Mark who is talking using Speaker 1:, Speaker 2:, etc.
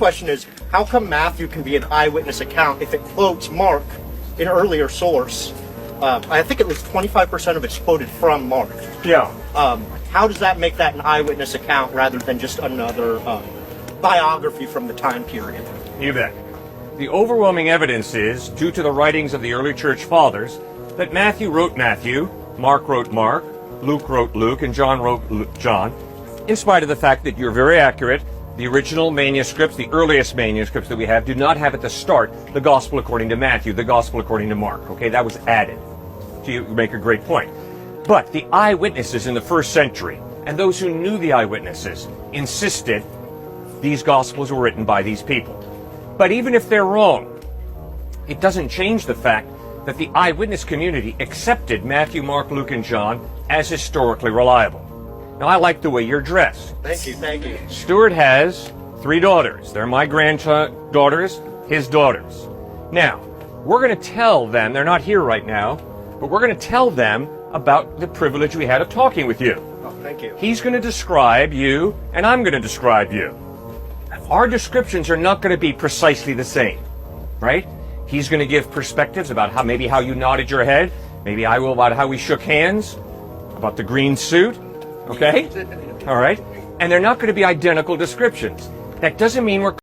Speaker 1: question is, how come Matthew can be an eyewitness account if it quotes Mark, an earlier source? I think it was 25% of it's quoted from Mark.
Speaker 2: Yeah.
Speaker 1: How does that make that an eyewitness account rather than just another biography from the time period?
Speaker 2: You bet. The overwhelming evidence is, due to the writings of the early church fathers, that Matthew wrote Matthew, Mark wrote Mark, Luke wrote Luke, and John wrote John, in spite of the fact that you're very accurate. The original manuscripts, the earliest manuscripts that we have, do not have at the start the Gospel according to Matthew, the Gospel according to Mark. Okay, that was added. So you make a great point. But the eyewitnesses in the first century, and those who knew the eyewitnesses, insisted these Gospels were written by these people. But even if they're wrong, it doesn't change the fact that the eyewitness community accepted Matthew, Mark, Luke, and John as historically reliable. Now, I like the way you're dressed.
Speaker 1: Thank you, thank you.
Speaker 2: Stuart has 3 daughters. They're my granddaughters, his daughters. Now, we're going to tell them, they're not here right now, but we're going to tell them about the privilege we had of talking with you.
Speaker 1: Oh, thank you.
Speaker 2: He's going to describe you, and I'm going to describe you. Our descriptions are not going to be precisely the same, right? He's going to give perspectives about how you nodded your head. Maybe I will about how we shook hands, about the green suit. Okay? All right? And they're not going to be identical descriptions. That doesn't mean we're